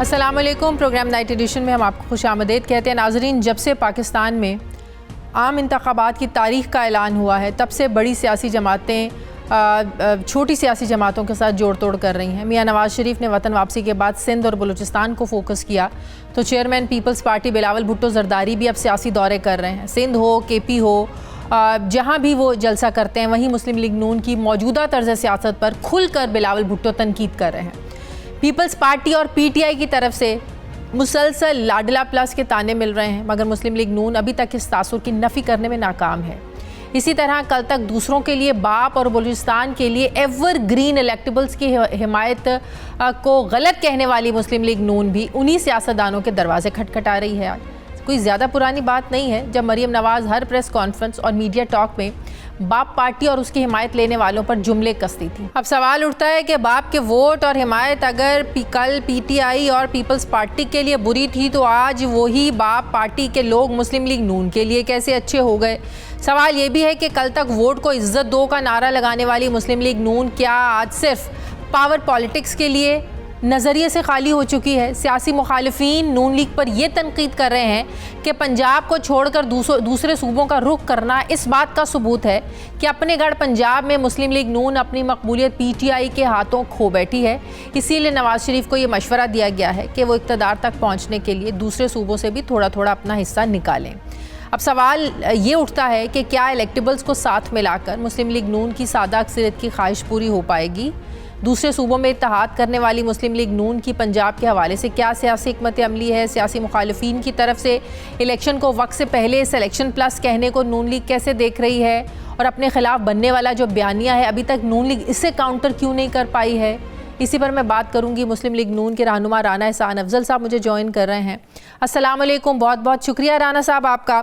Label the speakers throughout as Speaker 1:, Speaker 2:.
Speaker 1: अस्सलाम वालेकुम। Programme night addition में हम आपको खुशामदीद कहते हैं। नाज़रीन, जब से पाकिस्तान में आम इंतखाबात की तारीख़ का ऐलान हुआ है तब से बड़ी सियासी जमातें छोटी सियासी जमातों के साथ जोड़ तोड़ कर रही हैं। मियाँ नवाज़ शरीफ ने वतन वापसी के बाद सिंध और बलूचिस्तान को फोकस किया तो चेयरमैन पीपल्स पार्टी बिलावल भुट्टो जरदारी भी अब सियासी दौरे कर रहे हैं। सिंध हो, KP हो, जहाँ भी वो जलसा करते हैं वहीं मुस्लिम लीग नून की मौजूदा तर्ज सियासत पर खुलकर बिलावल भुट्टो तनकीद कर रहे हैं। पीपल्स पार्टी और PTI की तरफ से मुसलसल लाडला प्लस के ताने मिल रहे हैं, मगर मुस्लिम लीग नून अभी तक इस तासुर की नफ़ी करने में नाकाम है। इसी तरह कल तक दूसरों के लिए बाप और बलूचिस्तान के लिए एवर ग्रीन इलेक्टेबल्स की हिमायत को गलत कहने वाली मुस्लिम लीग नून भी उन्हीं सियासतदानों के दरवाजे खटखटा रही है। कोई ज़्यादा पुरानी बात नहीं है जब मरीम नवाज़ हर प्रेस कॉन्फ्रेंस और मीडिया टॉक में बाप पार्टी और उसकी हिमायत लेने वालों पर जुमले कसती थी। अब सवाल उठता है कि बाप के वोट और हिमायत अगर कल PTI और पीपल्स पार्टी के लिए बुरी थी तो आज वही बाप पार्टी के लोग मुस्लिम लीग नून के लिए कैसे अच्छे हो गए। सवाल ये भी है कि कल तक वोट को इज्जत दो का नारा लगाने वाली मुस्लिम लीग नून क्या आज सिर्फ पावर पॉलिटिक्स के लिए नज़रिए से खाली हो चुकी है। सियासी मुखालिफिन नून लीग पर यह तनकीद कर रहे हैं कि पंजाब को छोड़कर दूसरे सूबों का रुख करना इस बात का सबूत है कि अपने गढ़ पंजाब में मुस्लिम लीग नून अपनी मकबूलियत PTI के हाथों खो बैठी है। इसीलिए नवाज़ शरीफ को ये मशवरा दिया गया है कि वो इक़्तिदार तक पहुँचने के लिए दूसरे सूबों से भी थोड़ा थोड़ा अपना हिस्सा निकालें। अब सवाल ये उठता है कि क्या इलेक्टेबल्स को साथ मिलाकर मुस्लिम लीग नून की सादा अक्सरियत की ख्वाहिश पूरी हो पाएगी। दूसरे सूबों में इत्तेहाद करने वाली मुस्लिम लीग नून की पंजाब के हवाले से क्या सियासी हिकमत अमली है। सियासी मुखालिफिन की तरफ से इलेक्शन को वक्त से पहले सिलेक्शन प्लस कहने को नून लीग कैसे देख रही है और अपने खिलाफ बनने वाला जो बयानिया है अभी तक नून लीग इससे काउंटर क्यों नहीं कर पाई है। इसी पर मैं बात करूंगी। मुस्लिम लीग नून के रहनुमा राना एहसान अफजल साहब मुझे ज्वाइन कर रहे हैं। अस्सलाम वालेकुम, बहुत बहुत शुक्रिया राना साहब आपका।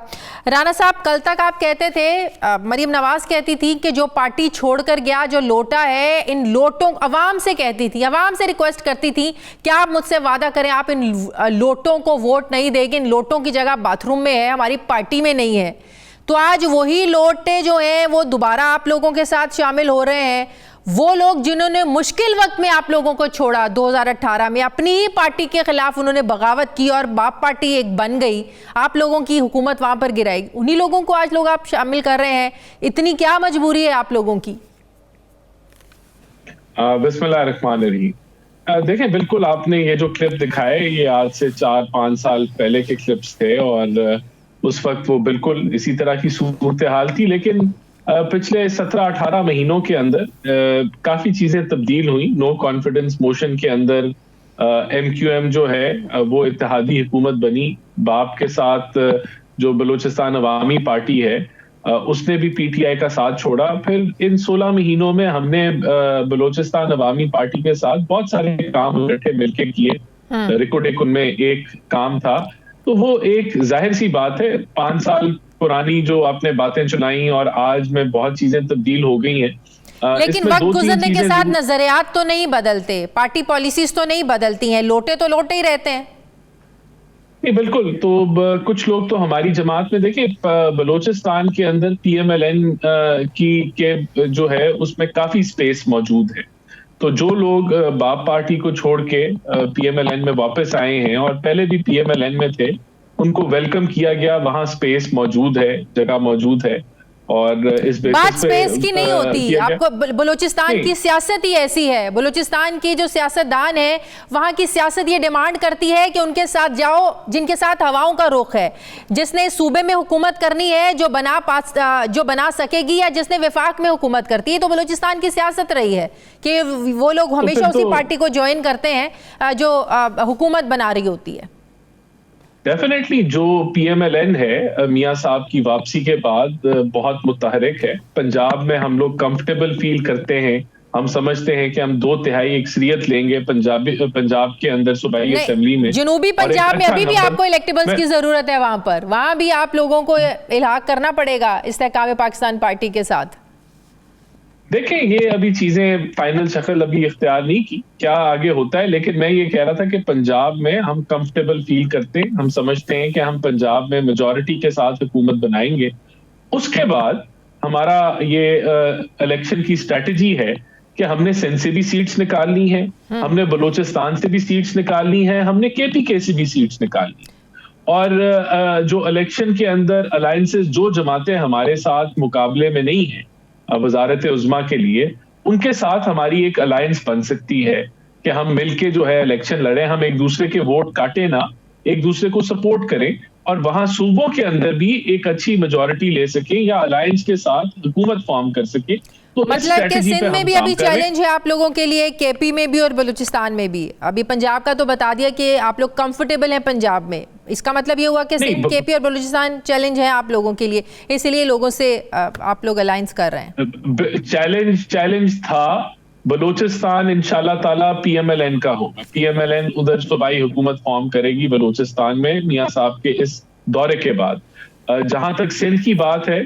Speaker 1: राना साहब, कल तक आप कहते थे, मरीम नवाज़ कहती थी कि जो पार्टी छोड़कर गया जो लोटा है इन लोटों, अवाम से कहती थी, अवाम से रिक्वेस्ट करती थी कि आप मुझसे वादा करें आप इन लोटों को वोट नहीं देंगे, इन लोटों की जगह बाथरूम में है, हमारी पार्टी में नहीं है। तो आज वही लोटे जो हैं वो दोबारा आप लोगों के साथ शामिल हो रहे हैं। वो लोग जिन्होंने मुश्किल वक्त में आप लोगों को छोड़ा 2018 में, अपनी ही पार्टी के खिलाफ उन्होंने बगावत की और बाप पार्टी एक बन गई, आप लोगों की हुकूमत वहां पर गिराई, उन्हीं लोगों को आज लोग आप शामिल कर रहे हैं। इतनी क्या मजबूरी है आप लोगों की?
Speaker 2: बिस्मिल्लाहिर्रहमानिर्रहीम। देखें, बिल्कुल आपने ये जो क्लिप दिखाए ये आज से 4-5 साल पहले के क्लिप्स थे और उस वक्त वो बिल्कुल इसी तरह की सूरत हाल थी। लेकिन पिछले 17-18 महीनों के अंदर काफी चीजें तब्दील हुई। नो कॉन्फिडेंस मोशन के अंदर MQM जो है वो इत्तेहादी हुकूमत बनी। बाप के साथ जो बलूचिस्तान अवामी पार्टी है उसने भी PTI का साथ छोड़ा। फिर इन 16 महीनों में हमने बलूचिस्तान अवामी पार्टी के साथ बहुत सारे काम इकट्ठे मिलकर किए। रिकॉर्ड उनमें एक काम था, तो वो एक जाहिर सी बात है 5 साल पुरानी जो आपने बातें चुनाई और आज में बहुत चीजें तब्दील हो गई हैं।
Speaker 1: लेकिन वक्त गुजरने के साथ नजरियात तो नहीं बदलते, पार्टी पॉलिसीज तो नहीं बदलती हैं, लोटे तो लोटे ही रहते हैं।
Speaker 2: नहीं, बिल्कुल। तो कुछ लोग तो हमारी जमात में देखिए बलूचिस्तान के अंदर PMLN के जो है उसमें काफी स्पेस मौजूद है। तो जो लोग बाप पार्टी को छोड़ के PMLN में वापस आए हैं और पहले भी PMLN में थे, उनको वेलकम किया गया। वहां स्पेस मौजूद है, जगह मौजूद है और इस
Speaker 1: बात स्पेस की नहीं होती। आपको बलूचिस्तान की सियासत ही ऐसी है, बलूचिस्तान की जो सियासतदान है वहां की सियासत ये डिमांड करती है कि उनके साथ जाओ जिनके साथ हवाओं का रुख है, जिसने सूबे में हुकूमत करनी है, जो बना सकेगी या जिसने विफाक में हुकूमत करती है। तो बलूचिस्तान की सियासत रही है कि वो लोग हमेशा उसी पार्टी को ज्वाइन करते हैं जो हुकूमत बना रही होती है।
Speaker 2: डेफिनेटली जो PMLN है मियां साहब की वापसी के बाद बहुत मुतहरिक है। पंजाब में हम लोग कंफर्टेबल फील करते हैं। हम समझते हैं कि हम 2/3 अक्सरियत लेंगे पंजाब के अंदर सूबाई असेंबली में।
Speaker 1: जनूबी पंजाब में अभी भी आपको इलेक्टेबल्स की जरूरत है। वहां भी आप लोगों को इल्हाक करना पड़ेगा इस्तेहकाम पाकिस्तान पार्टी के साथ।
Speaker 2: देखें, ये अभी चीजें फाइनल शक्ल अभी इख्तियार नहीं की, क्या आगे होता है। लेकिन मैं ये कह रहा था कि पंजाब में हम कंफर्टेबल फील करते हैं। हम समझते हैं कि हम पंजाब में मेजॉरिटी के साथ हुकूमत बनाएंगे। उसके बाद हमारा ये इलेक्शन की स्ट्रेटजी है कि हमने सिंध से भी सीट्स निकाल ली हैं, हमने बलूचिस्तान से भी सीट्स निकाल ली हैं, हमने केपीके से भी सीट्स निकाल ली। और जो इलेक्शन के अंदर अलायंसेस, जो जमातें हमारे साथ मुकाबले में नहीं है वजारत उज़्मा के लिए, उनके साथ हमारी एक अलायंस बन सकती है कि हम मिलके जो है इलेक्शन लड़े, हम एक दूसरे के वोट काटे ना, एक दूसरे को सपोर्ट करें और वहां सूबों के अंदर भी एक अच्छी मेजोरिटी ले सके या अलायंस के साथ हुकूमत फॉर्म कर सके। तो
Speaker 1: मतलब कि सिंध में भी अभी चैलेंज है आप लोगों के लिए, केपी में भी और बलूचिस्तान में भी। अभी पंजाब का तो बता दिया कि आप लोग कंफर्टेबल हैं पंजाब में, इसका मतलब ये हुआ कि सिंध, केपी और बलूचिस्तान चैलेंज है आप लोगों के लिए, इसलिए लोगों से आप लोग अलायंस कर रहे हैं।
Speaker 2: चैलेंज था। बलूचिस्तान इंशाल्लाह ताला पीएमएलएन का होगा, पीएमएलएन उधर सूबाई हुकूमत फॉर्म करेगी बलूचिस्तान में मियां साहब के इस दौरे के बाद। जहां तक सिंध की बात है,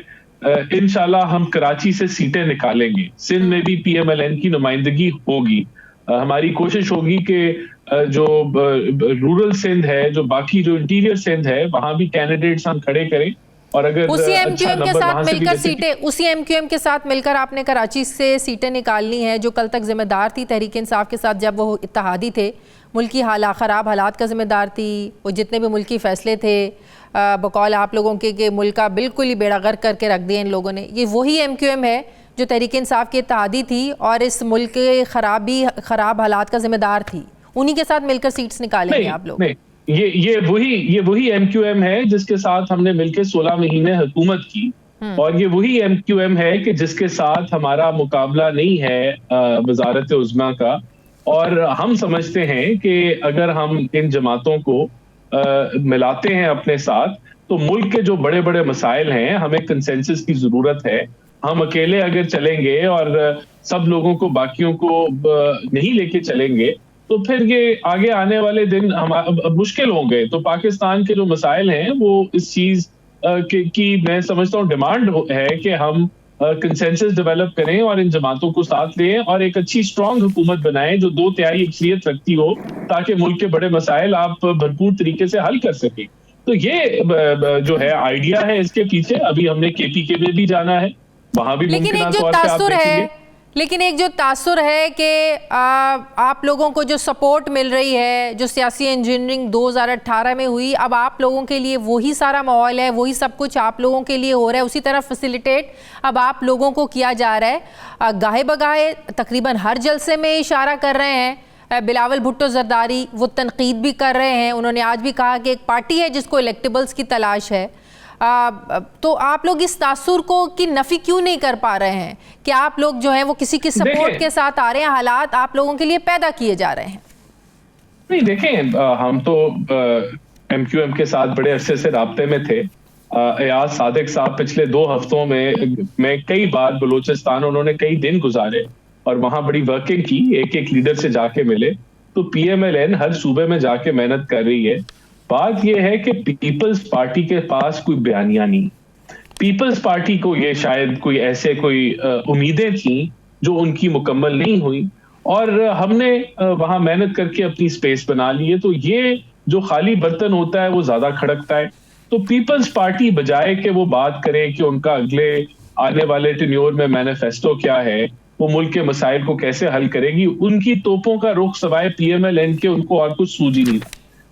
Speaker 2: इंशाल्लाह हम कराची से सीटें निकालेंगे, सिंध में भी पीएमएलएन की नुमाइंदगी होगी। हमारी कोशिश होगी कि जो रूरल सिंध है, जो बाकी जो इंटीरियर सिंध है, वहां भी कैंडिडेट्स हम खड़े करें। और अगर
Speaker 1: उसी एमक्यूएम के साथ मिलकर सीटें, उसी एमक्यूएम के साथ मिलकर आपने कराची से सीटें निकालनी है, जो कल तक जिम्मेदार थी तहरीक इंसाफ के साथ जब वो इत्तेहादी थे, मुल्की खराब हालात का जिम्मेदार थी, वो जितने भी मुल्की फैसले थे बकौल आप लोगों के मुल्क का बिल्कुल ही बेड़ा गर्क करके रख दिया इन लोगों ने। ये वही एमक्यूएम है जो तहरीक इंसाफ की इत्तेहादी थी और इस मुल्क के खराब हालात का जिम्मेदार थी, उन्हीं के साथ मिलकर सीट्स निकालेंगे आप लोग?
Speaker 2: ये वही एमक्यूएम है जिसके साथ हमने मिलकर 16 महीने हुकूमत की, और ये वही एमक्यूएम है कि जिसके साथ हमारा मुकाबला नहीं है वजारत उज़्मा का। और हम समझते हैं कि अगर हम इन जमातों को मिलाते हैं अपने साथ, तो मुल्क के जो बड़े बड़े मसाइल हैं, हमें कंसेंसस की जरूरत है। हम अकेले अगर चलेंगे और सब लोगों को, बाकियों को नहीं लेके चलेंगे, तो फिर ये आगे आने वाले दिन मुश्किल होंगे। तो पाकिस्तान के जो मसाइल हैं, वो इस चीज की मैं समझता हूँ डिमांड है कि हम कंसेंसस डेवलप करें और इन जमातों को साथ लें और एक अच्छी स्ट्रांग हुकूमत बनाएं जो 2/3 अक्सरियत रखती हो, ताकि मुल्क के बड़े मसाइल आप भरपूर तरीके से हल कर सकें। तो ये जो है आइडिया है इसके पीछे। अभी हमने केपीके में भी जाना है, वहां भी मुमकिन तौर पे आप देखेंगे।
Speaker 1: लेकिन एक जो तासुर है कि आप लोगों को जो सपोर्ट मिल रही है, जो सियासी इंजीनियरिंग 2018 में हुई, अब आप लोगों के लिए वही सारा माहौल है, वही सब कुछ आप लोगों के लिए हो रहा है, उसी तरह फैसिलिटेट अब आप लोगों को किया जा रहा है। गाहे बगाहे तकरीबन हर जलसे में इशारा कर रहे हैं बिलावल भुट्टो जरदारी, वो तनकीद भी कर रहे हैं। उन्होंने आज भी कहा कि एक पार्टी है जिसको इलेक्टेबल्स की तलाश है। तो आप लोग इस तासुर को की नफी क्यों नहीं कर पा रहे हैं कि आप लोग जो है वो किसी के सपोर्ट के साथ आ रहे हैं, हालात आप लोगों के लिए पैदा किए जा रहे हैं?
Speaker 2: नहीं, देखें, हम तो एमक्यूएम के साथ बड़े अरसे से राब्ते में थे। एयाज सादिक साहब पिछले 2 हफ्तों में कई बार बलूचिस्तान उन्होंने कई दिन गुजारे और वहां बड़ी वर्किंग की, एक लीडर से जाके मिले। तो पीएमएलएन हर सूबे में जाके मेहनत कर रही है। बात यह है कि पीपल्स पार्टी के पास कोई बयानिया नहीं। पीपल्स पार्टी को ये शायद कोई उम्मीदें थी जो उनकी मुकम्मल नहीं हुई, और हमने वहां मेहनत करके अपनी स्पेस बना ली है। तो ये जो खाली बर्तन होता है वो ज्यादा खड़कता है। तो पीपल्स पार्टी बजाय कि वो बात करे कि उनका अगले आने वाले टेन्योर में मैनिफेस्टो क्या है, वो मुल्क के मसाइल को कैसे हल करेगी, उनकी तोपों का रुख सवाए पीएमएलएन के उनको और कुछ सूझ ही नहीं।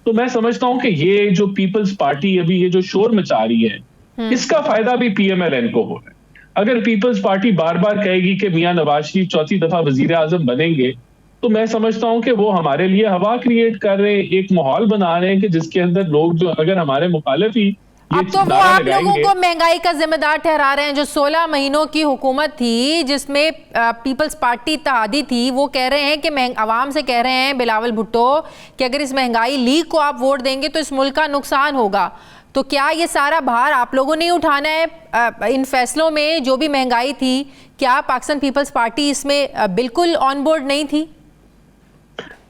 Speaker 2: तो मैं समझता हूं कि ये जो पीपल्स पार्टी अभी ये जो शोर मचा रही है, इसका फायदा भी पीएमएलएन को हो रहा है। अगर पीपल्स पार्टी बार बार कहेगी कि मियां नवाज शरीफ 4थी दफा वजीर आजम बनेंगे, तो मैं समझता हूं कि वो हमारे लिए हवा क्रिएट कर रहे हैं, एक माहौल बना रहे हैं कि जिसके अंदर लोग जो अगर हमारे मुखालिफ ही
Speaker 1: अब तो वो आप लोगों को महंगाई का जिम्मेदार ठहरा रहे हैं। जो 16 महीनों की हुकूमत थी जिसमें पीपल्स पार्टी इत्तेहादी थी, वो कह रहे हैं कि आवाम से कह रहे हैं बिलावल भुट्टो कि अगर इस महंगाई लीग को आप वोट देंगे तो इस मुल्क का नुकसान होगा। तो क्या ये सारा भार आप लोगों ने उठाना है इन फैसलों में? जो भी महंगाई थी, क्या पाकिस्तान पीपल्स पार्टी इसमें बिल्कुल ऑन बोर्ड नहीं थी?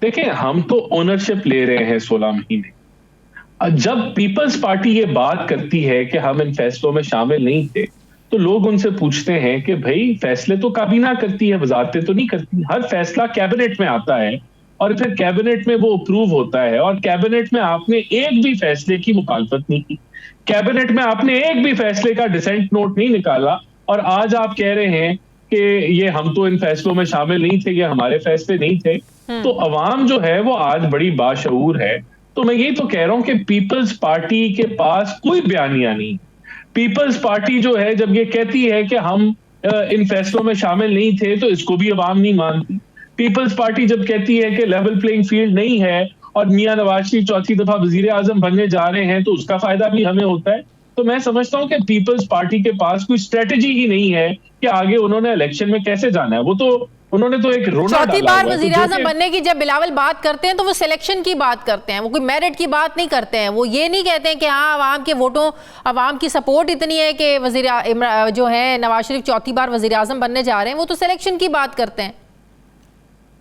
Speaker 2: देखिए, हम तो ओनरशिप ले रहे हैं 16 महीने। जब पीपल्स पार्टी ये बात करती है कि हम इन फैसलों में शामिल नहीं थे, तो लोग उनसे पूछते हैं कि भाई फैसले तो काबीना करती है, वजारतें तो नहीं करती। हर फैसला कैबिनेट में आता है और फिर कैबिनेट में वो अप्रूव होता है, और कैबिनेट में आपने एक भी फैसले की मुखालफत नहीं की, कैबिनेट में आपने एक भी फैसले का डिसेंट नोट नहीं निकाला, और आज आप कह रहे हैं कि ये हम तो इन फैसलों में शामिल नहीं थे, ये हमारे फैसले नहीं थे। तो अवाम जो है वो आज बड़ी बाशऊर है। तो मैं ये तो कह रहा हूं कि पीपल्स पार्टी के पास कोई बयानिया नहीं। पीपल्स पार्टी जो है जब ये कहती है कि हम इन फैसलों में शामिल नहीं थे, तो इसको भी अवाम नहीं मानती। पीपल्स पार्टी जब कहती है कि लेवल प्लेइंग फील्ड नहीं है और मियां नवाज शरीफ चौथी दफा वजीर आजम बनने जा रहे हैं, तो उसका फायदा भी हमें होता है। तो मैं समझता हूं कि पीपल्स पार्टी के पास कोई स्ट्रेटेजी ही नहीं है कि आगे उन्होंने इलेक्शन में कैसे जाना है। वो तो उन्होंने तो एक रोना
Speaker 1: चौथी
Speaker 2: डाला
Speaker 1: बार
Speaker 2: हुआ है।
Speaker 1: वजीर आजम बनने की जब बिलावल बात करते हैं तो वो सिलेक्शन की बात करते हैं, वो कोई मेरिट की बात नहीं करते हैं। वो ये नहीं कहते हैं कि हाँ अवाम के वोटों, अवाम की सपोर्ट इतनी है कि वजीर जो है नवाज शरीफ चौथी बार वजीर आजम बनने जा रहे हैं, वो तो सिलेक्शन की बात करते हैं।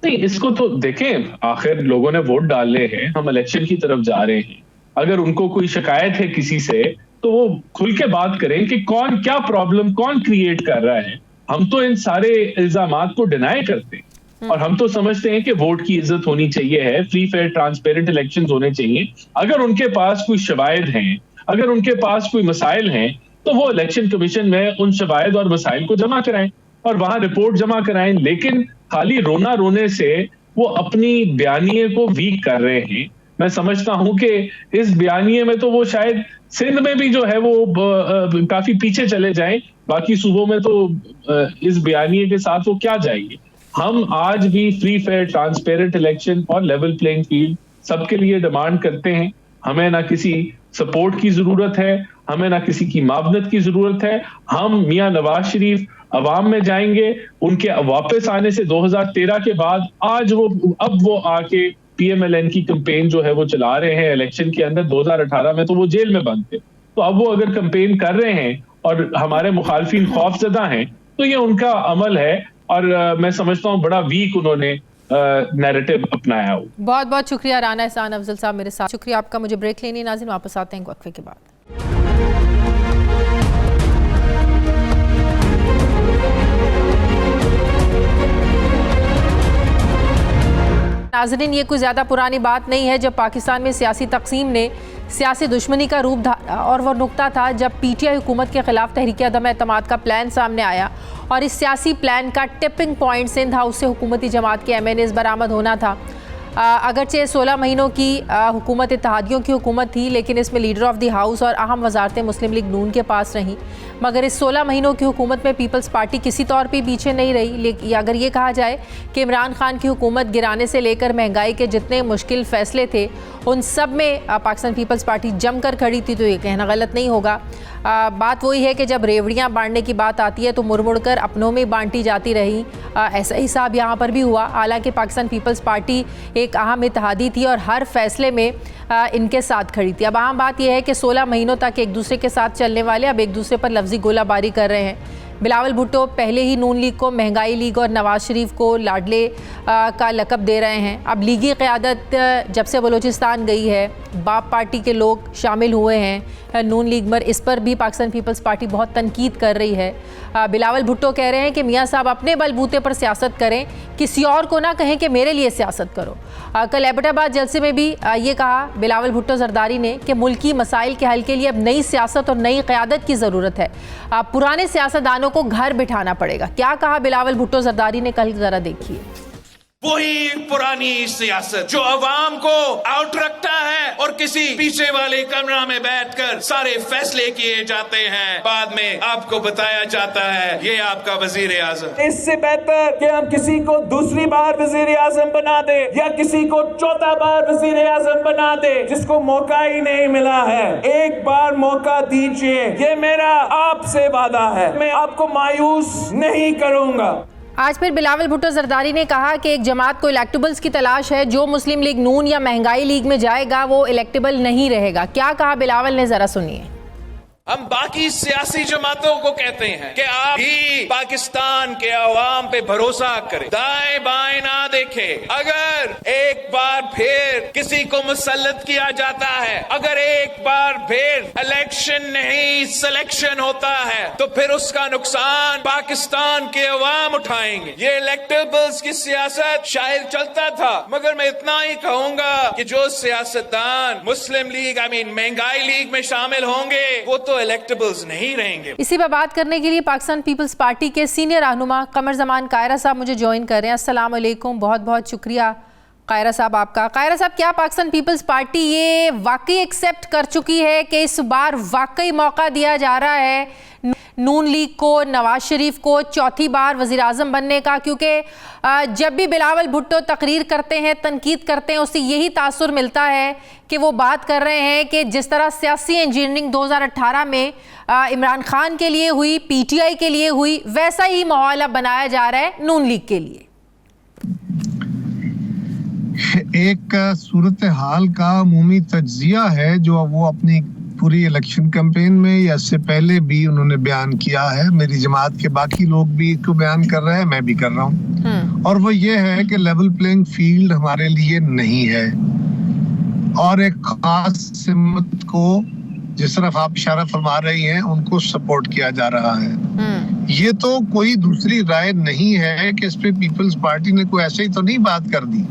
Speaker 2: नहीं, इसको तो देखें, आखिर लोगों ने वोट डाले हैं, हम इलेक्शन की तरफ जा रहे हैं। अगर उनको कोई शिकायत है किसी से तो वो खुल के बात करें कि कौन क्या प्रॉब्लम कौन क्रिएट कर रहा है। हम तो इन सारे इल्जामात को डिनाई करते हैं और हम तो समझते हैं कि वोट की इज्जत होनी चाहिए है, फ्री फेयर ट्रांसपेरेंट इलेक्शंस होने चाहिए। अगर उनके पास कोई शवायद हैं, अगर उनके पास कोई मसाइल हैं, तो वो इलेक्शन कमीशन में उन शवायद और मसाइल को जमा कराएं और वहां रिपोर्ट जमा कराएं। लेकिन खाली रोना रोने से वो अपनी बयानिए को वीक कर रहे हैं। मैं समझता हूं कि इस बयानिए में तो वो शायद सिंध में भी जो है वो काफी पीछे चले जाएं, बाकी सूबों में तो इस बयानिए के साथ वो क्या जाएंगे। हम आज भी फ्री फेयर ट्रांसपेरेंट इलेक्शन और लेवल प्लेइंग फील्ड सबके लिए डिमांड करते हैं। हमें ना किसी सपोर्ट की जरूरत है, हमें ना किसी की मावनत की जरूरत है। हम मियां नवाज शरीफ अवाम में जाएंगे, उनके वापस आने से 2013 के बाद आज अब वो आके PMLN की कैंपेन जो है वो चला रहे हैं। इलेक्शन के अंदर 2018 में तो वो जेल में बंद थे, तो अब वो अगर कैंपेन कर रहे हैं और हमारे मुखालफिन खौफजदा हैं, तो ये उनका अमल है और मैं समझता हूँ बड़ा वीक उन्होंने नैरेटिव अपनाया हो।
Speaker 1: बहुत बहुत शुक्रिया राना एहसान अफजल साहब मेरे साथ। शुक्रिया आपका। मुझे ब्रेक लेनी है नाज़रीन, वापस आते हैं वक्फे के बाद। नाज़रीन, ये कोई ज़्यादा पुरानी बात नहीं है जब पाकिस्तान में सियासी तक़सीम ने सियासी दुश्मनी का रूप धारा, और वह नुक्ता था जब PTI हुकूमत के ख़िलाफ़ तहरीक अदम एतमाद का प्लान सामने आया और इस सियासी प्लान का टिपिंग पॉइंट सिंध हाउस से हुकूमती जमात के MNAs बरामद होना था। अगरचे 16 महीनों की हुकूमत इत्तेहादियों की हुकूमत थी, लेकिन इसमें लीडर ऑफ द हाउस और अहम वजारतें मुस्लिम लीग नून के पास रहीं। मगर इस 16 महीनों की हुकूमत में पीपल्स पार्टी किसी तौर पे पीछे नहीं रही। लेकिन अगर ये कहा जाए कि इमरान खान की हुकूमत गिराने से लेकर महंगाई के जितने मुश्किल फ़ैसले थे उन सब में पाकिस्तान पीपल्स पार्टी जमकर खड़ी थी, तो ये कहना गलत नहीं होगा। बात वही है कि जब रेवड़ियाँ बांटने की बात आती है तो मुड़ मुड़ कर अपनों में बांटी जाती रही। ऐसा हिसाब यहाँ पर भी हुआ। हालांकि पाकिस्तान पीपल्स पार्टी एक अहम इत्तेहादी थी और हर फैसले में इनके साथ खड़ी थी। अब आम बात यह है कि 16 महीनों तक एक दूसरे के साथ चलने वाले अब एक दूसरे पर लफ्जी गोलाबारी कर रहे हैं। बिलावल भुट्टो पहले ही नून लीग को महंगाई लीग और नवाज शरीफ को लाडले का लक़ब दे रहे हैं। अब लीगी क़यादत जब से बलूचिस्तान गई है, बाप पार्टी के लोग शामिल हुए हैं नून लीग में, इस पर भी पाकिस्तान पीपल्स पार्टी बहुत तनकीद कर रही है। बिलावल भुट्टो कह रहे हैं कि मियाँ साहब अपने बलबूते पर सियासत करें, किसी और को ना कहें कि मेरे लिए सियासत करो। कल एबटाबाद जलसे में भी ये कहा बिलावल भुट्टो जरदारी ने कि मुल्की मसाइल के हल के लिए अब नई सियासत और नई क़यादत की ज़रूरत है। पुराने सियासतदानों को घर बिठाना पड़ेगा। क्या कहा बिलावल भुट्टो जरदारी ने कल, जरा देखिए।
Speaker 3: वही पुरानी सियासत जो अवाम को आउट रखता है और किसी पीछे वाले कमरा में बैठकर सारे फैसले किए जाते हैं, बाद में आपको बताया जाता है ये आपका वजीर आजम।
Speaker 4: इससे बेहतर कि हम किसी को दूसरी बार वजीर आजम बना दे या किसी को चौथा बार वजीर आजम बना दे जिसको मौका ही नहीं मिला है। एक बार मौका दीजिए, ये मेरा आपसे वादा है, मैं आपको मायूस नहीं करूंगा।
Speaker 1: आज फिर बिलावल भुट्टो जरदारी ने कहा कि एक जमात को इलेक्टेबल्स की तलाश है, जो मुस्लिम लीग नून या महंगाई लीग में जाएगा वो इलेक्टेबल नहीं रहेगा। क्या कहा बिलावल ने, जरा सुनिए।
Speaker 3: हम बाकी सियासी जमातों को कहते हैं कि आप ही पाकिस्तान के अवाम पे भरोसा करें, दाएं बाएं ना देखे, अगर एक बार फिर किसी को मुसल्लत किया जाता है, अगर एक बार फिर इलेक्शन नहीं सिलेक्शन होता है, तो फिर उसका नुकसान पाकिस्तान के अवाम उठाएंगे। ये इलेक्टेबल्स की सियासत शायद चलता था, मगर मैं इतना ही कहूंगा कि जो सियासतदान मुस्लिम लीग महंगाई लीग में शामिल होंगे वो तो इलेक्टेबल्स नहीं रहेंगे।
Speaker 1: इसी पर बात करने के लिए पाकिस्तान पीपल्स पार्टी के सीनियर रहनुमा कमर जमान कायरा साहब मुझे ज्वाइन कर रहे हैं। अस्सलाम वालेकुम, बहुत बहुत शुक्रिया कायरा साहब आपका। कायरा साहब, क्या पाकिस्तान पीपल्स पार्टी ये वाकई एक्सेप्ट कर चुकी है कि इस बार वाकई मौका दिया जा रहा है नून लीग को, नवाज शरीफ को चौथी बार वज़ीर आज़म बनने का? क्योंकि जब भी बिलावल भुट्टो तकरीर करते हैं, तनकीद करते हैं, उससे यही तासुर मिलता है कि वो बात कर रहे हैं कि जिस तरह सियासी इंजीनियरिंग 2018 में इमरान खान के लिए हुई, PTI के लिए हुई, वैसा ही माहौल अब बनाया जा रहा है नून लीग के लिए।
Speaker 5: एक सूरत हाल का अमूमी तज्जिया है जो वो अपनी पूरी इलेक्शन कैंपेन में या इससे पहले भी उन्होंने बयान किया है। मेरी जमात के बाकी लोग भी इसको बयान कर रहे हैं, मैं भी कर रहा हूँ, और वो ये है कि लेवल प्लेइंग फील्ड हमारे लिए नहीं है और एक खास सिमत को जिस तरफ आप इशारा फरमा रही हैं उनको सपोर्ट किया जा रहा है। ये तो कोई दूसरी राय नहीं है कि इस पे पीपल्स पार्टी ने कोई ऐसे ही तो नहीं बात कर दी,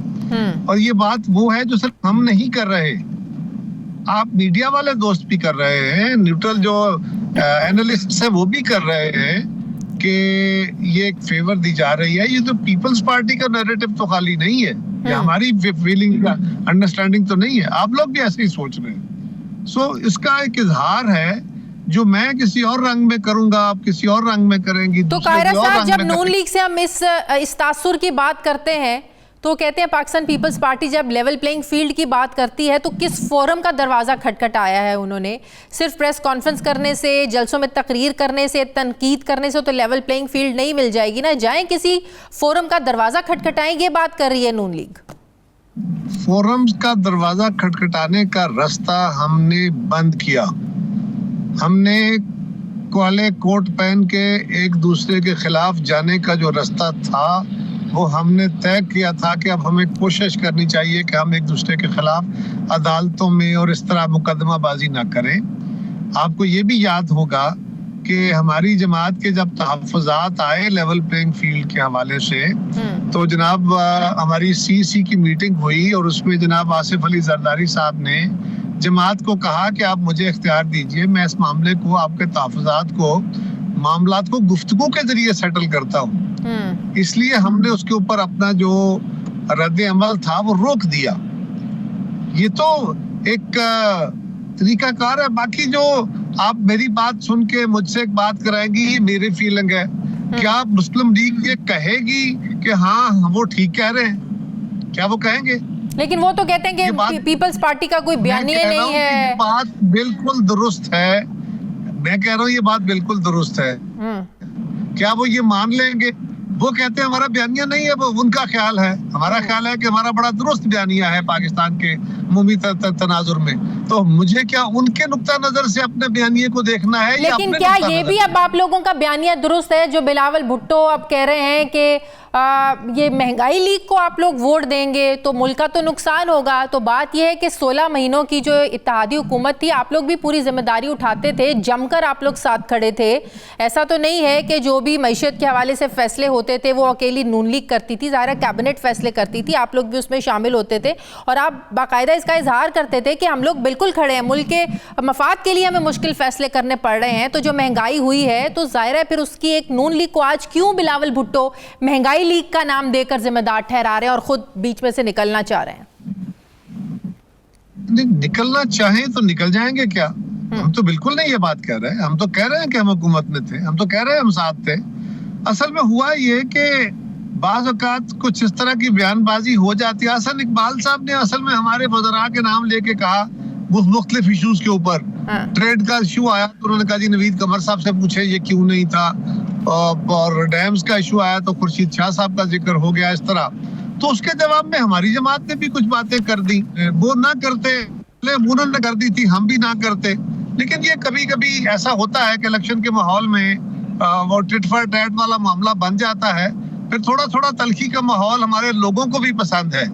Speaker 5: और ये बात वो है जो सिर्फ हम नहीं कर रहे, आप मीडिया वाले दोस्त भी कर रहे हैं, न्यूट्रल जो एनालिस्ट हैं वो भी कर रहे हैं कि ये एक फेवर दी जा रही है। ये तो पीपल्स पार्टी का नैरेटिव तो खाली नहीं है, ये हमारी फीलिंग का अंडरस्टैंडिंग तो नहीं है, आप लोग भी ऐसे ही सोच रहे हैं। सो इसका एक इजहार है जो मैं किसी और रंग में करूंगा, आप किसी और रंग में करेंगी।
Speaker 1: तो कायरा साहब, जब नून लीग से हम इस तासुर की बात करते हैं तो कहते हैं पाकिस्तान पीपल्स पार्टी जब लेवल प्लेइंग फील्ड की बात करती है तो किस फोरम का दरवाज़ा खटखटाया है उन्होंने? सिर्फ प्रेस कॉन्फ्रेंस करने से, जलसों में तकरीर करने से, तनकीद करने से तो लेवल प्लेइंग फील्ड नहीं मिल जाएगी ना। जाएं किसी फोरम का दरवाज़ा खटखटाएं, ये बात कर रही है नून लीग।
Speaker 5: फोरम्स का दरवाज़ा खटखटाने का रास्ता हमने बंद किया। हमने काले कोट पहन के एक दूसरे के खिलाफ जाने का जो रास्ता था वो हमने तय किया था कि अब हमें कोशिश करनी चाहिए कि हम एक दूसरे के खिलाफ अदालतों में और इस तरह मुकदमाबाजी ना करें। आपको ये भी याद होगा कि हमारी जमात के जब तहफ़्फ़ुज़ात आए लेवल प्लेइंग फील्ड के हवाले से, तो जनाब हमारी CC की मीटिंग हुई और उसमें जनाब आसिफ अली जरदारी साहब ने जमात को कहा कि आप मुझे इख्तियार दीजिए, मैं इस मामले को, आपके तहफ़्फ़ुज़ात को, मामलात को गुफ्तगू के जरिए सेटल करता हूँ। इसलिए हमने उसके ऊपर अपना जो रद्द अमल था वो रोक दिया। ये तो एक तरीकाकार है। बाकी जो आप मेरी बात सुन के मुझसे एक बात कराएंगी, ये मेरी फीलिंग है। क्या मुस्लिम लीग ये कहेगी कि हाँ वो ठीक कह रहे हैं? क्या वो कहेंगे?
Speaker 1: लेकिन वो तो कहते हैं कि पीपल्स पार्टी का कोई बयानिया नहीं है।
Speaker 5: बात बिल्कुल दुरुस्त है, मैं कह रहा हूँ ये बात बिल्कुल दुरुस्त है। क्या वो ये मान लेंगे? वो कहते हैं हमारा बयानिया नहीं है, वो उनका ख्याल है। हमारा ख्याल है कि हमारा बड़ा दुरुस्त बयानिया है पाकिस्तान के अमूमी तनाजुर में। तो मुझे क्या उनके नुक्ता नजर से अपने बयानिए को देखना है?
Speaker 1: लेकिन क्या ये भी अब आप लोगों का बयानिया दुरुस्त है जो बिलावल भुट्टो अब कह रहे हैं कि ये महंगाई लीग को आप लोग वोट देंगे तो मुल्क का तो नुकसान होगा? तो बात यह है कि 16 महीनों की जो इत्तेहादी हुकूमत थी, आप लोग भी पूरी जिम्मेदारी उठाते थे, जमकर आप लोग साथ खड़े थे। ऐसा तो नहीं है कि जो भी मईशत के हवाले से फैसले होते थे वो अकेली नून लीग करती थी, ज़ाहिर कैबिनेट फैसले करती थी, आप लोग भी उसमें शामिल होते थे और आप बाकायदा इसका इजहार करते थे कि हम लोग बिल्कुल खड़े हैं, मुल्क के मफाद के लिए हमें मुश्किल फैसले करने पड़ रहे हैं। तो जो महंगाई हुई है तो ज़ाहिर है फिर उसकी एक नून लीग को आज क्यों बिलावल भुट्टो महंगाई लीग का नाम देकर जिम्मेदार ठहरा रहे हैं और खुद बीच में से निकलना चाह रहे हैं?
Speaker 5: निकलना चाहें तो निकल जाएंगे क्या? हम तो बिल्कुल नहीं ये बात कह रहे हैं। हम तो कह रहे हैं कि हम हुकूमत में थे, हम तो कह रहे हैं हम साथ थे। असल में हुआ ये कि बाज़ औक़ात कुछ इस तरह की बयानबाजी हो जाती है। हसन इकबाल साहब ने असल में हमारे वज़रा के नाम लेके कहा मुख्तलिफ इशूज के ऊपर। ट्रेड का इशू आया तो उन्होंने कहा जी नवीद कमर साहब से पूछे ये क्यों नहीं था, और डैम्स का इशू आया तो खुर्शीद शाह साहब का जिक्र हो गया। इस तरह तो उसके जवाब में हमारी जमात ने भी कुछ बातें कर दी। वो ना करते, उन्होंने कर दी थी, हम भी ना करते। लेकिन ये कभी कभी ऐसा होता है कि इलेक्शन के माहौल में वो टिट फॉर टैट वाला मामला बन जाता है। फिर थोड़ा थोड़ा तलखी का माहौल हमारे लोगों को भी पसंद है।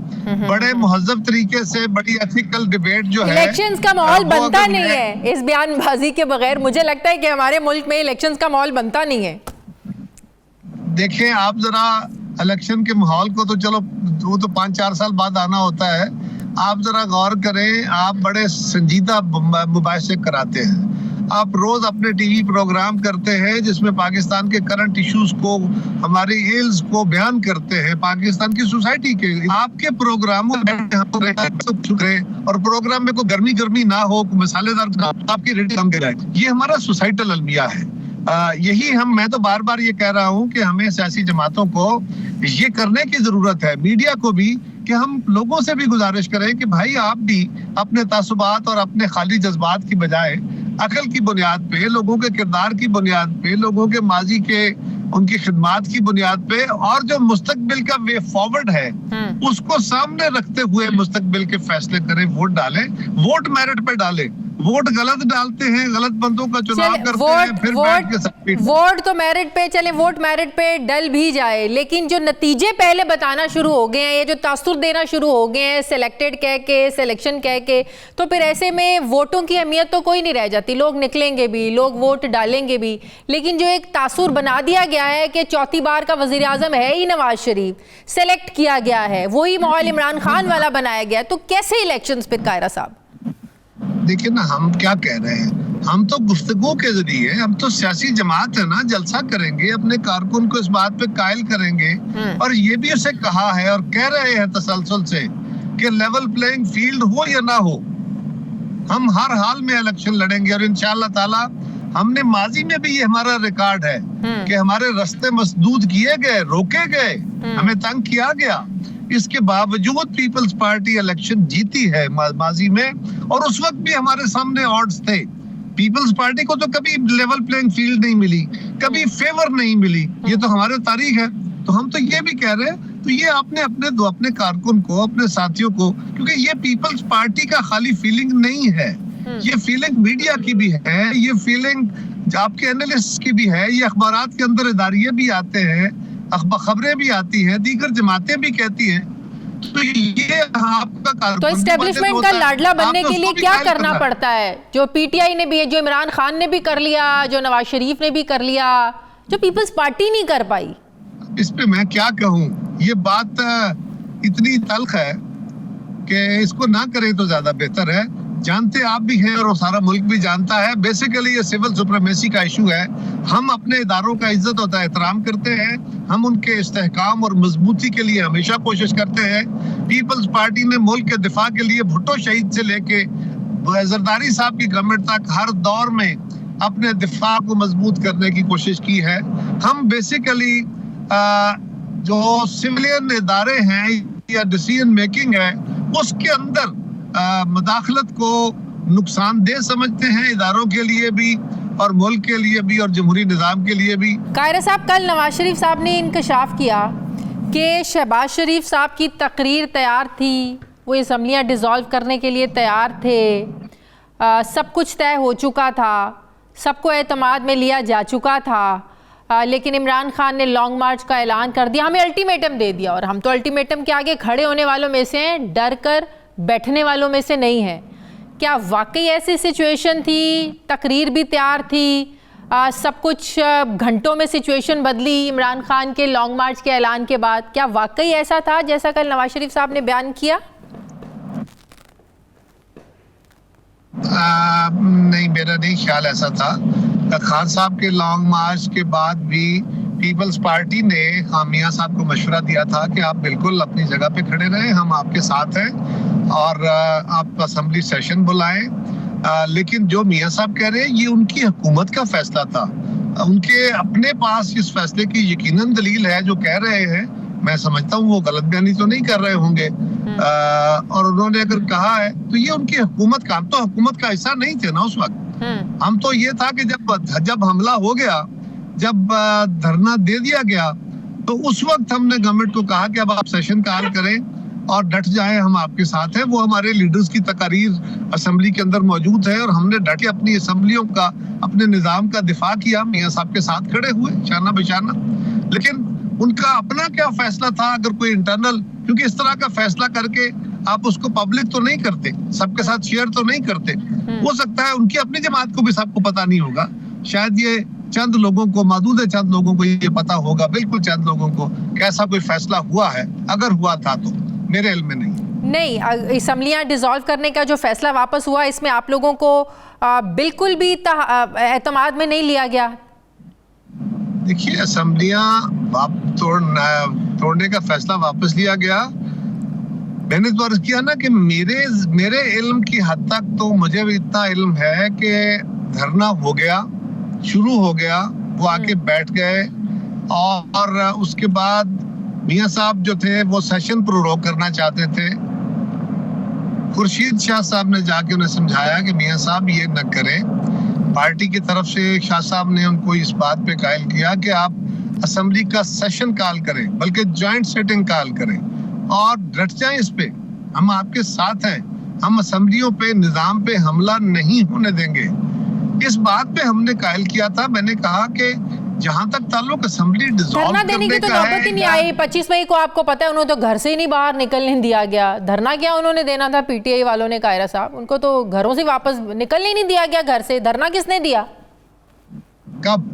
Speaker 5: बड़े मुहज्जब तरीके से बड़ी एथिकल डिबेट जो है,
Speaker 1: इलेक्शंस का माहौल बनता नहीं है इस बयानबाजी के बगैर। मुझे लगता है कि हमारे मुल्क में इलेक्शंस का माहौल बनता नहीं है।
Speaker 5: देखें आप जरा इलेक्शन के माहौल को तो चलो वो तो 5-4 साल बाद आना होता है। आप जरा गौर करें, आप बड़े संजीदा मुबाहिसे कराते हैं, आप रोज अपने टीवी प्रोग्राम करते हैं जिसमें पाकिस्तान के करंट इश्यूज को, हमारी इल्स को बयान करते हैं, पाकिस्तान की सोसाइटी के। आपके प्रोग्रामों में और प्रोग्राम में कोई गर्मी ना हो, मसालेदार, आपकी रेटिंग कम गिराए, ये हमारा सोसाइटल अलमिया है। यही मैं तो बार बार ये कह रहा हूँ कि हमें सियासी जमातों को ये करने की जरूरत है, मीडिया को भी, कि हम लोगों से भी गुजारिश करें कि भाई आप भी अपने तासुबात और अपने खाली जज्बात की बजाय अकल की बुनियाद पे, लोगों के किरदार की बुनियाद पे, लोगों के माजी के उनकी खिदमात की बुनियाद पे और जो मुस्तकबिल का वे फॉरवर्ड है उसको सामने रखते हुए मुस्तकबिल के फैसले करें, वोट डालें, वोट मेरिट पे डालें। वोट गलत डालते हैं, गलत बंदों का चुनाव करते हैं, फिर बैठ के
Speaker 1: वोट तो मेरिट पे चले, वोट मेरिट पे डल भी जाए, लेकिन जो नतीजे पहले बताना शुरू हो गए हैं, ये जो तासुर देना शुरू हो गए हैं सिलेक्टेड कह के, सिलेक्शन कह के, तो फिर ऐसे में वोटों की अहमियत तो कोई नहीं रह जाती। लोग निकलेंगे भी, लोग वोट डालेंगे भी, लेकिन जो एक तासुर बना दिया गया है कि चौथी बार का वजीर आजम है ही नवाज शरीफ, सेलेक्ट किया गया है, वही माहौल इमरान खान वाला बनाया गया, तो कैसे इलेक्शंस पे कायरा साहब?
Speaker 5: देखिए ना, हम क्या कह रहे हैं, हम तो गुफ्तगू के जरिए, हम तो सियासी जमात है ना, जलसा करेंगे, अपने कारकुन को इस बात पे कायल करेंगे और ये भी उसे कहा है और कह रहे हैं तसलसल से कि लेवल प्लेइंग फील्ड हो या ना हो, हम हर हाल में इलेक्शन लड़ेंगे। और इंशाअल्लाह ताला हमने माजी में भी ये हमारा रिकॉर्ड है कि हमारे रास्ते मसदूद किए गए, रोके गए, हमें तंग किया गया, इसके बावजूद पीपल्स पार्टी इलेक्शन जीती है माजी में। और उस वक्त भी हमारे सामने ऑड्स थे, पीपल्स पार्टी को तो कभी लेवल प्लेइंग फील्ड नहीं मिली, कभी फेवर नहीं मिली, ये तो हमारे तारीख है। तो हम तो ये भी कह रहे हैं, तो ये आपने अपने कारकुन को, अपने साथियों को, क्योंकि ये पीपल्स पार्टी का खाली फीलिंग नहीं है, ये फीलिंग मीडिया की भी है, ये फीलिंग आपके एनालिस्ट की भी है, ये अखबारात के अंदर इदारिये भी आते हैं, खबरें भी आती हैं, दीगर जमातें भी कहती हैं। तो ये आपका
Speaker 1: तो एस्टेब्लिशमेंट का लाडला बनने के लिए क्या करना पड़ता है? जो पीटीआई ने भी, जो इमरान खान ने भी कर लिया, जो नवाज शरीफ ने भी कर लिया, जो पीपल्स पार्टी नहीं कर पाई।
Speaker 5: इस पे मैं क्या कहूँ, ये बात इतनी तल्ख है कि इसको ना करें तो ज्यादा बेहतर है। जानते आप भी हैं और सारा मुल्क भी जानता है, बेसिकली ये सिविल सुप्रीमेसी का इशू है। हम अपने इदारों का इज्जत होता है एहतराम करते हैं, हम उनके इस्तेहकाम और मजबूती के लिए हमेशा कोशिश करते हैं। पीपल्स पार्टी ने मुल्क के दिफा के लिए भुट्टो शहीद से लेके जरदारी साहब की गवर्नमेंट तक हर दौर में अपने दिफा को मजबूत करने की कोशिश की है। हम बेसिकली जो सिविलियन इदारे हैं या डिसीजन मेकिंग है उसके अंदर मुदाखलत को नुकसानदेह समझते हैं, इदारों के लिए भी और मुल्क के लिए भी और जमहूरी निज़ाम के लिए भी।
Speaker 1: कायरा साहब, कल नवाज शरीफ साहब ने इंकशाफ किया कि शहबाज शरीफ साहब की तकरीर तैयार थी, वो असम्बलियाँ डिज़ोल्व करने के लिए तैयार थे, सब कुछ तय हो चुका था, सबको एतमाद में लिया जा चुका था, लेकिन इमरान खान ने लॉन्ग मार्च का ऐलान कर दिया, हमें अल्टीमेटम दे दिया, और हम तो अल्टीमेटम के आगे खड़े होने वालों में से हैं, डर कर बैठने वालों में से नहीं है। क्या वाकई ऐसी सिचुएशन थी? तकरीर भी तैयार थी, सब कुछ घंटों में सिचुएशन बदली इमरान खान के लॉन्ग मार्च के ऐलान के बाद। क्या वाकई ऐसा था जैसा कल नवाज शरीफ साहब ने बयान किया?
Speaker 5: नहीं, मेरा नहीं ख्याल ऐसा था। खान साहब के लॉन्ग मार्च के बाद भी पीपल्स पार्टी ने मियां साहब को मशवरा दिया था कि आप बिल्कुल अपनी जगह पे खड़े रहें, हम आपके साथ हैं और आप असेंबली सेशन बुलाएं। लेकिन जो मियां साहब कह रहे हैं ये उनकी हुकूमत का फैसला था, उनके अपने पास इस फैसले की यकीनन दलील है। जो कह रहे हैं मैं समझता हूँ वो गलत बयानी तो नहीं कर रहे होंगे, और उन्होंने अगर कहा है तो ये उनकी हुकूमत का, हम तो हुकूमत का हिस्सा नहीं थे ना उस वक्त। हम तो ये था कि जब हमला हो गया, जब धरना दे दिया गया, तो उस वक्त हमने गवर्नमेंट को कहा कि अब आप सेशन कॉल करें और डट जाएं, हम आपके साथ हैं। वो हमारे लीडर्स की तकारीर असेंबली के अंदर मौजूद है और हमने डट के अपनी असेंबलियों का, अपने निजाम का दिफा किया, मियां साहब के साथ खड़े हुए शाना बिशाना। लेकिन उनका अपना क्या फैसला था, अगर कोई इंटरनल, क्योंकि इस तरह का फैसला करके आप उसको पब्लिक तो नहीं करते, सबके साथ शेयर तो नहीं करते। हो सकता है उनकी अपनी जमात को भी सबको पता नहीं होगा, शायद ये चंद लोगों को, मौजूद है चंद लोगों को ये पता होगा, बिल्कुल चंद लोगों को कैसा कोई फैसला हुआ है, अगर हुआ था तो मेरे इल्म में नहीं।
Speaker 1: असम्बलियाँ डिसॉल्व करने का जो फैसला वापस हुआ, इसमें आप लोगों को बिल्कुल भी एतमाद में नहीं लिया गया।
Speaker 5: देखिए, असम्बलियाँ तोड़ने का फैसला वापस लिया गया। मैंने तो अर्ज किया ना कि मेरे इल्म की हद तक तो मुझे भी इतना इल्म है कि धरना हो गया, शुरू हो गया, वो आके बैठ गए और उसके बाद मियां साहब जो थे वो सेशन प्रोरोग करना चाहते थे। खुर्शीद शाह साहब ने जाके उन्हें समझाया कि मियां साहब ये न करें। पार्टी की तरफ से शाह साहब ने उनको इस बात पे कायल किया कि आप असेंबली का सेशन कॉल करें, बल्कि ज्वाइंट सिटिंग कॉल करें और डट जाएं इस पे, हम आपके साथ हैं, हम असेंबलियों पे, निजाम पे हमला नहीं होने देंगे। इस बात पे हमने कायल किया था। मैंने कहा कि जहां तक ताल्लुक असेंबली डिसॉल्व
Speaker 1: धरना देने की तो नौबत ही नहीं आई। 25 मई को आपको पता है उन्होंने तो घर से ही नहीं बाहर निकलने दिया गया। धरना क्या उन्होंने देना था, पीटीआई वालों ने, कायरा साहब, उनको तो घरों से वापस निकलने ही नहीं दिया गया घर से। धरना किसने दिया?
Speaker 5: कब?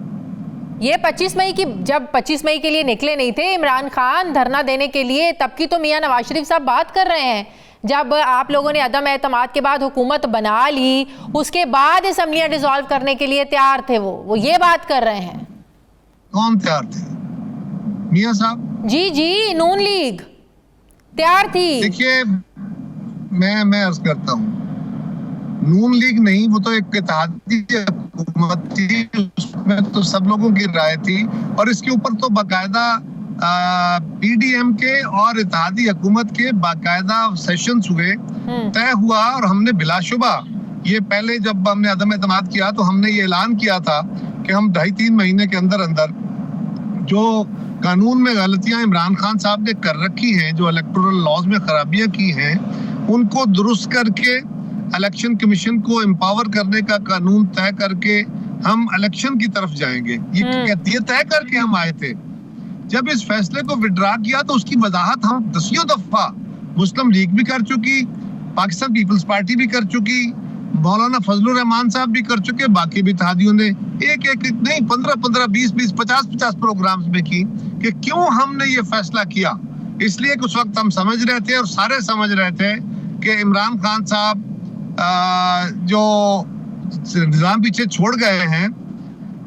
Speaker 1: ये 25 मई की, जब 25 मई के लिए निकले नहीं थे इमरान खान धरना देने के लिए, तब की तो मियां नवाज शरीफ साहब बात कर रहे हैं। जब आप लोगों ने अदम एतमाद के बाद हुकूमत बना ली, उसके बाद असेंबलियां डिसॉल्व करने के लिए तैयार थे वो ये बात कर रहे हैं।
Speaker 5: कौन तैयार थे? मियां साहब?
Speaker 1: जी, नून लीग तैयार थी।
Speaker 5: देखिए, मैं अर्ज करता हूँ, नून लीग नहीं, वो तो एक इत्तेहादी हुकूमत थी, उसमें तो सब लोगों की राय थी और इसके ऊपर तो बाकायदा पीडीएम के और इत्तेहादी हुकूमत के बाकायदा सेशंस हुए, तय हुआ और हमने बिलाशुबा ये पहले जब हमने अदम एतमाद किया तो हमने ये ऐलान किया था कि हम 2.5-3 महीने के अंदर अंदर जो कानून में गलतियां इमरान खान साहब ने कर रखी हैं, जो इलेक्टोरल लॉज में खराबियां की हैं, उनको दुरुस्त करके इलेक्शन कमीशन को एम्पावर करने का कानून तय करके हम इलेक्शन की तरफ जाएंगे। ये तय करके हम आए थे। जब इस फैसले को विड्रा किया तो उसकी वजाहत हम 10 दफा मुस्लिम लीग भी कर चुकी, पाकिस्तान पीपल्स पार्टी भी कर चुकी, मौलाना फजलुर रहमान साहब भी कर चुके, बाकी भी इत्तेहादियों ने एक नहीं 15-15, 20-20, 50-50 प्रोग्राम्स में की कि क्यों हमने ये फैसला किया। इसलिए कि उस वक्त हम समझ रहे थे और सारे समझ रहे थे कि इमरान खान साहब जो निजाम पीछे छोड़ गए हैं,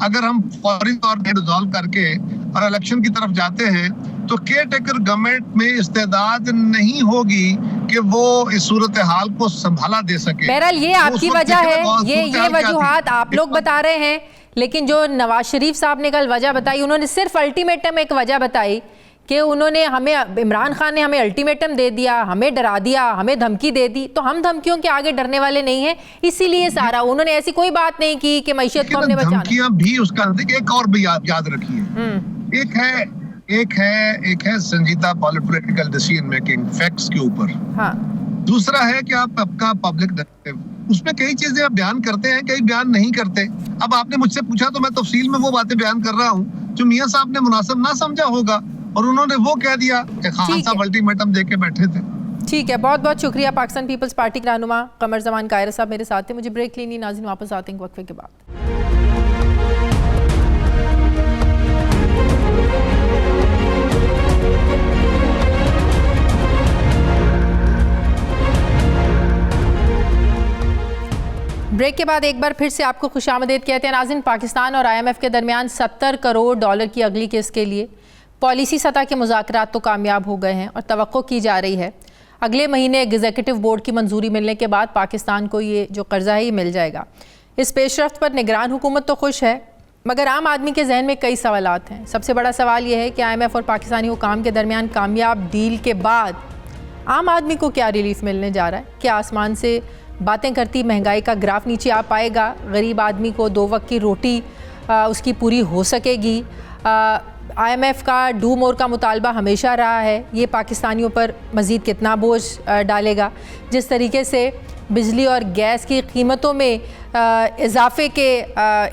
Speaker 5: अगर हम फौरी तौर पर रिजॉल्व करके और इलेक्शन की तरफ जाते हैं तो केयर टेकर गवर्नमेंट में इस्तेदाद नहीं होगी कि वो इस सूरत हाल को संभाला दे सके।
Speaker 1: बहरहाल ये आपकी वजह है, ये वजूहात आप लोग बता रहे हैं, लेकिन जो नवाज शरीफ साहब ने कल वजह बताई, उन्होंने सिर्फ अल्टीमेटम एक वजह बताई कि उन्होंने हमें, इमरान खान ने हमें अल्टीमेटम दे दिया, हमें डरा दिया, हमें धमकी दे दी, तो हम धमकियों के आगे डरने वाले नहीं हैं, इसीलिए सारा। उन्होंने ऐसी कोई बात नहीं की कि मैशत को हमने बचाना।
Speaker 5: धमकियां भी उसका एक और भी याद रखिए, एक है संजीदा पॉलिटिकल डिसीजन मेकिंग फैक्ट्स के ऊपर। हाँ। दूसरा है कि आप आपका पब्लिक नैरेटिव, उसमें कई चीजें आप बयान करते हैं, कई बयान नहीं करते। अब आपने मुझसे पूछा तो मैं तफसील में वो बातें बयान कर रहा हूँ जो मियां साहब ने मुनासिब ना समझा होगा और उन्होंने वो कह दिया कि खान साहब अल्टीमेटम दे के बैठे थे।
Speaker 1: ठीक है, बहुत बहुत शुक्रिया। पाकिस्तान पीपल्स पार्टी के रहनुमा कमर जमान कायरा साहब मेरे साथ थे। मुझे ब्रेक लेनी, नाज़रीन वापस आते हैं वक्फे के बाद। ब्रेक के बाद एक बार फिर से आपको खुशामदीद कहते हैं। नाज़रीन, पाकिस्तान और IMF के दरमियान $70 करोड़ की अगली किस्त के लिए पॉलिसी सतह के मुज़ाकरात तो कामयाब हो गए हैं और तवक्को की जा रही है अगले महीने एग्जीक्यूटिव बोर्ड की मंजूरी मिलने के बाद पाकिस्तान को ये जो कर्जा है ये मिल जाएगा। इस पेशरफ्त पर निगरान हुकूमत तो खुश है, मगर आम आदमी के जहन में कई सवालात हैं। सबसे बड़ा सवाल यह है कि IMF और पाकिस्तानी हुकाम के दरमियान कामयाब डील के बाद आम आदमी को क्या रिलीफ मिलने जा रहा है? क्या आसमान से बातें करती महंगाई का ग्राफ नीचे आ पाएगा? गरीब आदमी को 2 वक्त की रोटी उसकी पूरी हो सकेगी? IMF का डू मोर का मुतालबा हमेशा रहा है, ये पाकिस्तानियों पर मज़ीद कितना बोझ डालेगा? जिस तरीके से बिजली और गैस की कीमतों में इजाफे के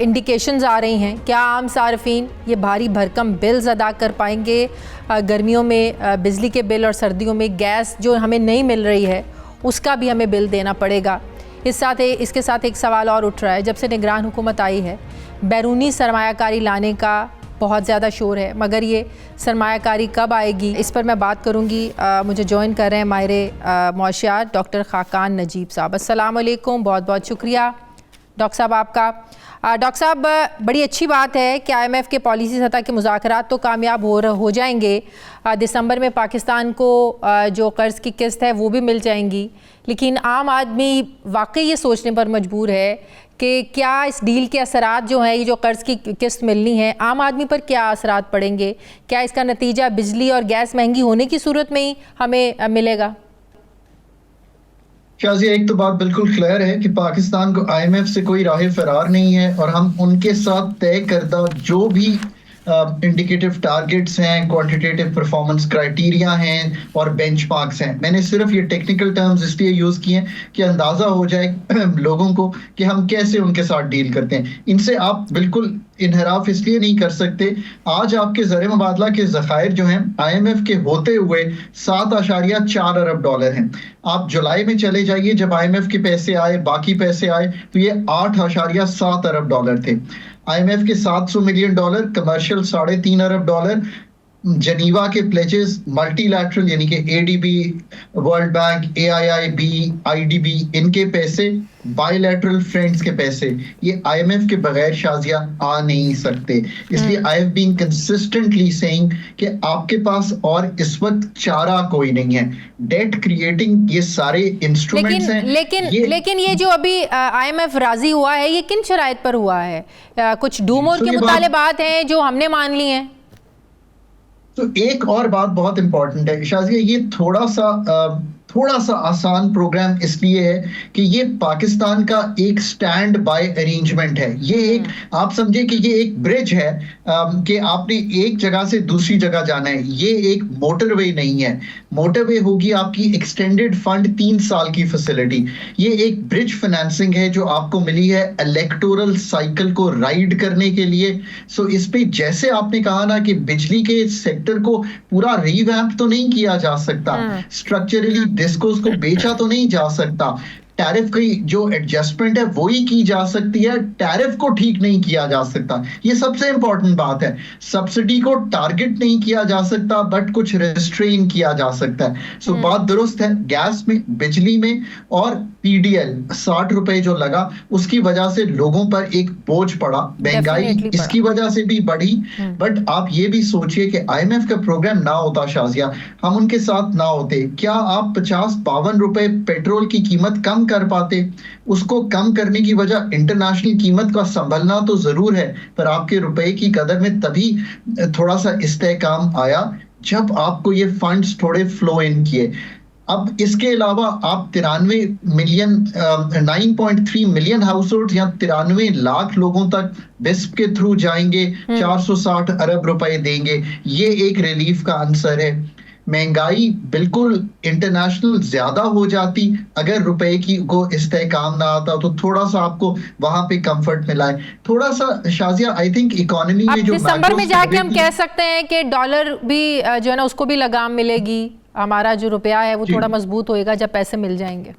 Speaker 1: इंडिकेशंस आ रही हैं, क्या आम सार्फिन ये भारी भरकम बिल्स अदा कर पाएंगे? गर्मियों में बिजली के बिल और सर्दियों में गैस जो हमें नहीं मिल रही है उसका भी हमें बिल देना पड़ेगा। इसके साथ एक सवाल और उठ रहा है, जब से निगरान हुकूमत आई है बैरूनी सरमायाकारी लाने का बहुत ज़्यादा शोर है, मगर ये सरमायाकारी कब आएगी इस पर मैं बात करूँगी। मुझे ज्वाइन कर रहे हैं माहिरे मौशियात डॉक्टर खाकान नजीब साहब। अस्सलाम वालेकुम, बहुत बहुत शुक्रिया डॉक्टर साहब आपका। डॉक्टर साहब, बड़ी अच्छी बात है कि IMF के पॉलिसी सतह के मुज़ाकरात तो कामयाब हो जाएंगे, दिसंबर में पाकिस्तान को जो कर्ज़ की किस्त है वो भी मिल जाएंगी, लेकिन आम आदमी वाकई ये सोचने पर मजबूर है कि क्या इस डील के असरात जो हैं, ये जो कर्ज़ की किस्त मिलनी है, आम आदमी पर क्या असरात पड़ेंगे? क्या इसका नतीजा बिजली और गैस महंगी होने की सूरत में ही हमें मिलेगा?
Speaker 6: शाज़िया, एक तो बात बिल्कुल क्लियर है कि पाकिस्तान को IMF से कोई राह फरार नहीं है और हम उनके साथ तय करदा जो भी इंडिकेटिव टारगेट्स हैं, क्वांटिटेटिव परफॉर्मेंस क्राइटेरिया हैं और बेंचमार्क्स हैं। मैंने सिर्फ ये टेक्निकल टर्म्स इसलिए यूज़ किए हैं कि अंदाज़ा हो जाए लोगों को कि हम कैसे उनके साथ डील करते हैं। इनसे आप बिल्कुल इनहराफ इसलिए नहीं कर सकते। आज आपके ज़र मुबादला के ज़खायर जो हैं IMF के होते हुए 7.4 अरब डॉलर हैं। आप जुलाई में चले जाइए, जब IMF के पैसे आए, बाकी पैसे आए, तो ये 8.7 अरब डॉलर थे। IMF के 700 मिलियन डॉलर, कमर्शियल 3.5 अरब डॉलर, जनीवा के प्लेजेस, मल्टीलैटरल यानी कि ADB, world bank, AIIB, IDB, इनके पैसे, बायलैटरल फ्रेंड्स के पैसे, ये IMF के बगैर शाज़िया आ नहीं सकते। इसलिए I have been consistently saying कि आपके पास और इस वक्त चारा कोई नहीं है। डेट क्रिएटिंग ये सारे इंस्ट्रूमेंट्स हैं।
Speaker 1: लेकिन ये जो अभी IMF राजी हुआ है, ये किन शराइत पर हुआ है? कुछ डूमोर के मुतालिबात हैं जो हमने मान ली हैं।
Speaker 6: तो एक और बात बहुत इंपॉर्टेंट है शाज़िया, ये थोड़ा सा आसान प्रोग्राम इसलिए है कि ये पाकिस्तान का एक स्टैंड बाय अरेंजमेंट है। ये एक, आप समझे कि ये एक ब्रिज है कि आपने एक जगह से दूसरी जगह जाना है। ये एक मोटरवे नहीं है। मोटरवे होगी आपकी एक्सटेंडेड फंड 3 साल की फैसिलिटी। ये एक ब्रिज फाइनेंसिंग है जो आपको मिली है इलेक्टोरल साइकिल को राइड करने के लिए। सो इस पे जैसे आपने कहा ना कि बिजली के सेक्टर को पूरा रीवैम्प तो नहीं किया जा सकता, स्ट्रक्चरली डिस्कोस को बेचा तो नहीं जा सकता, टैरिफ की जो एडजस्टमेंट है वो ही की जा सकती है, टैरिफ को ठीक नहीं किया जा सकता। ये सबसे इंपॉर्टेंट बात है। सब्सिडी को टारगेट नहीं किया जा सकता, बट कुछ रिस्ट्रेन किया जा सकता है। सो बात दुरुस्त है। गैस में, बिजली में और PDL 60 रुपए जो लगा, उसकी वजह से लोगों पर एक बोझ पड़ा, महंगाई इसकी वजह से भी बढ़ी। बट आप ये भी सोचिए कि IMF का प्रोग्राम ना होता शाज़िया, हम उनके साथ ना होते, क्या आप 50-52 रुपए पेट्रोल की कीमत कम कर पाते? उसको कम करने की वजह इंटरनेशनल कीमत का संभलना तो जरूर है, पर आपके रुपए की कदर में तभी थोड़ा सा इस्तेहकाम आया जब आपको ये फंड्स थोड़े फ्लो इन किए। अब इसके अलावा आप 9.3 मिलियन हाउस होल्ड या 93 लाख लोगों तक बिस्प के थ्रू जाएंगे, 460 अरब रुपए देंगे। ये एक रिलीफ का आंसर है। महंगाई बिल्कुल इंटरनेशनल ज्यादा हो जाती अगर रुपए की को इस्तेहकाम ना आता, तो थोड़ा सा आपको वहां पे कंफर्ट मिला है। थोड़ा सा शाज़िया, आई थिंक इकोनॉमी में जो
Speaker 1: दिसंबर में जाके हम कह सकते हैं कि डॉलर भी जो है ना उसको भी लगाम मिलेगी, हमारा जो रुपया है वो थोड़ा मजबूत होएगा जब पैसे मिल जाएंगे।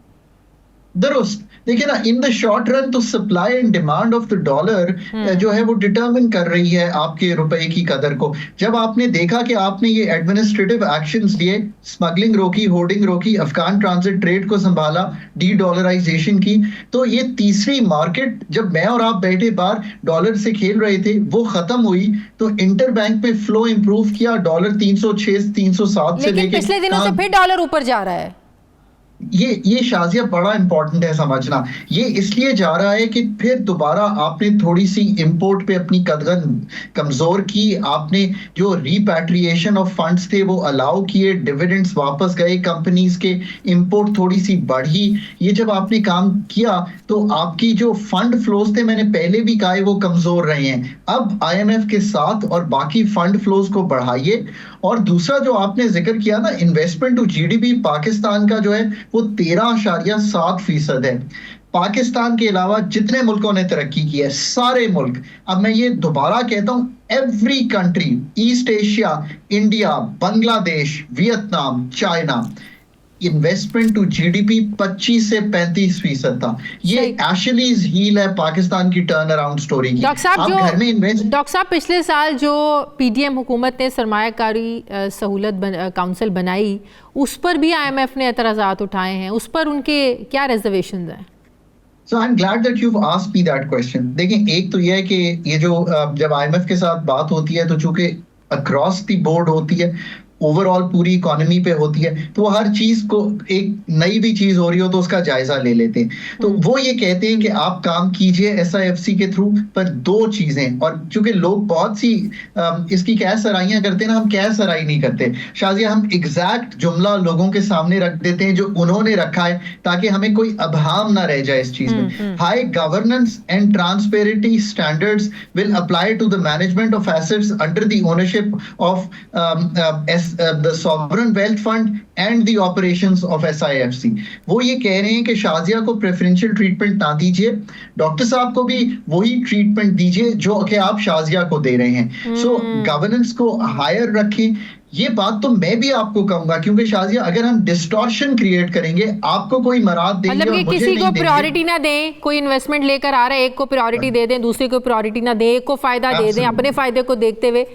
Speaker 6: दुरुस्त। देखिए ना, इन द शॉर्ट रन तो supply and demand of the dollar जो है वो डिटरमिन कर रही है आपके रुपए की कदर को। जब आपने देखा कि आपने ये एडमिनिस्ट्रेटिव एक्शंस लिए, स्मगलिंग रोकी, होर्डिंग रोकी, अफगान ट्रांजिट ट्रेड को संभाला, डी डॉलराइजेशन की, तो ये तीसरी मार्केट जब मैं और आप बैठे बाहर डॉलर से खेल रहे थे वो खत्म हुई, तो इंटर बैंक में फ्लो इंप्रूव किया, डॉलर 306 307 से लेके
Speaker 1: पिछले दिनों से फिर डॉलर ऊपर जा रहा है।
Speaker 6: ये शाजिया बड़ा इंपॉर्टेंट है समझना। ये इसलिए जा रहा है कि फिर दोबारा आपने थोड़ी सी इंपोर्ट पे अपनी कदम कमजोर की, आपने जो रिपैट्रिएशन ऑफ फंड्स थे वो अलाउ किए, डिविडेंड्स वापस गए कंपनीज के, इंपोर्ट थोड़ी सी बढ़ी। ये जब आपने काम किया तो आपकी जो फंड फ्लोज थे, मैंने पहले भी कहा है, वो कमजोर रहे हैं। अब IMF के साथ और बाकी फंड फ्लोज को बढ़ाइए। और दूसरा जो आपने जिक्र किया ना, इन्वेस्टमेंट टू GDP पाकिस्तान का जो है वो 13.7% है। पाकिस्तान के अलावा जितने मुल्कों ने तरक्की की है, सारे मुल्क, अब मैं ये दोबारा कहता हूं, every country, East Asia, India, Bangladesh, Vietnam, China, investment to GDP 25 से 35% था। ये एशलीज हील है पाकिस्तान की टर्न अराउंड स्टोरी की।
Speaker 1: डॉक्टर साहब पिछले साल जो PDM हुकूमत ने सरमायाकारी सहूलत काउंसिल बनाई, उस पर भी IMF ने एतराज़ात उठाए हैं, उस पर उनके क्या रिजर्वेशंस हैं?
Speaker 6: So I'm glad that you've asked me that question. देखिए, एक तो यह है कि ये जो जब IMF के साथ बात होती है तो चूंकि अक्रॉस द बोर्ड होती है, ओवरऑल पूरी इकोनॉमी पे होती है, तो हर चीज को, एक नई भी चीज हो रही हो तो उसका जायजा ले लेते हैं। तो वो ये कहते हैं कि आप काम कीजिए SIFC के थ्रू, पर दो चीजें, और चूंकि लोग बहुत सी इसकी क्या सराहियां करते हैं ना, हम क्या सराही नहीं करते शाजिया, हम एग्जैक्ट जुमला लोगों के सामने रख देते हैं जो उन्होंने रखा है, ताकि हमें कोई अबहाम ना रह जाए इस चीज में। High governance and transparency standards will apply to the management of assets under the ownership of the sovereign wealth fund and the operations of SIFC। वो ये कह रहे हैं कि शाजिया को प्रेफरेंशियल ट्रीटमेंट ना दीजिए, डॉक्टर साहब को भी वही ट्रीटमेंट दीजिए जो कि आप शाजिया को दे रहे हैं। सो गवर्नेंस को हायर रखें। ये बात तो मैं भी आपको कहूंगा, क्योंकि शाजिया अगर हम डिस्टॉर्शन क्रिएट करेंगे, आपको कोई मराद देंगे,
Speaker 1: मतलब कि किसी को प्रायोरिटी ना दें, कोई इन्वेस्टमेंट लेकर आ रहा है, एक को प्रायोरिटी दे दें, दूसरे को प्रायोरिटी ना दें, एक को फायदा दे दें, अपने फायदे को देखते हुए।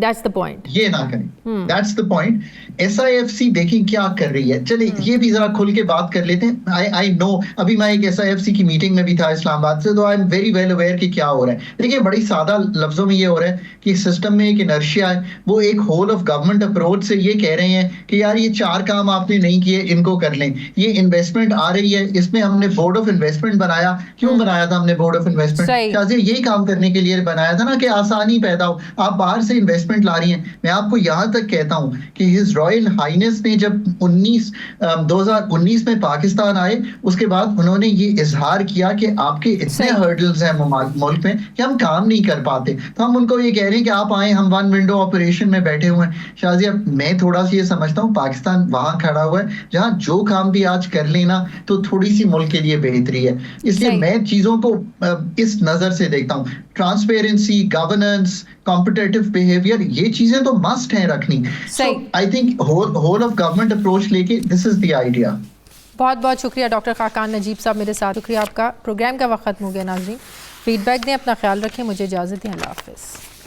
Speaker 1: That's the point.
Speaker 6: ये ना करें। That's the point. SIFC देखिए क्या कर रही है। चलिए ये भी जरा खुल के बात कर लेते हैं। I know, अभी मैं एक SIFC की मीटिंग में भी था इस्लामाबाद से, तो I am very well aware कि क्या हो रहा है। देखिए बड़ी सादा लफ्जों में ये हो रहा है कि सिस्टम में एक इनर्शिया है, वो एक होल ऑफ गवर्नमेंट अप्रोच से ये कह रहे हैं कि यार ये 4 काम आपने नहीं किए, इनको कर लें। ये इन्वेस्टमेंट आ रही है, इसमें हमने बोर्ड ऑफ इन्वेस्टमेंट बनाया। क्यों बनाया था हमने बोर्ड ऑफ इन्वेस्टमेंट? यही काम करने के लिए बनाया था ना, कि आसानी पैदा हो। आप बाहर से इन्वेस्टमेंट ला रही हैं। मैं आपको यहां तक कहता हूं कि हिज रॉयल हाइनेस ने जब 2019 में पाकिस्तान आए, उसके बाद उन्होंने ये इजहार किया कि आपके इतने हर्डल्स हैं मुल्क में कि हम काम नहीं कर पाते, तो हम उनको ये कह रहे हैं कि आप आए, हम 1 विंडो ऑपरेशन में बैठे हुए हैं। शाजिया मैं थोड़ा सा ये समझता हूँ पाकिस्तान वहां खड़ा हुआ है जहां जो काम भी आज कर लेना तो थोड़ी सी मुल्क के लिए बेहतरी है। इसलिए मैं चीजों को इस नजर से देखता हूँ। ट्रांसपेरेंसी, गवर्नेंस, कॉम्पिटिटिव बिहेवियर, ये चीजें तो मस्ट हैं रखनी। So I think whole of government approach लेके दिस इज द आइडिया।
Speaker 1: बहुत बहुत शुक्रिया डॉक्टर खाकान नजीब साहब मेरे साथ। शुक्रिया आपका। प्रोग्राम का वक्त खत्म हो गया नाज़रीन। फीडबैक दें, अपना ख्याल रखें, मुझे इजाज़त दें, अल्लाह हाफ़िज़।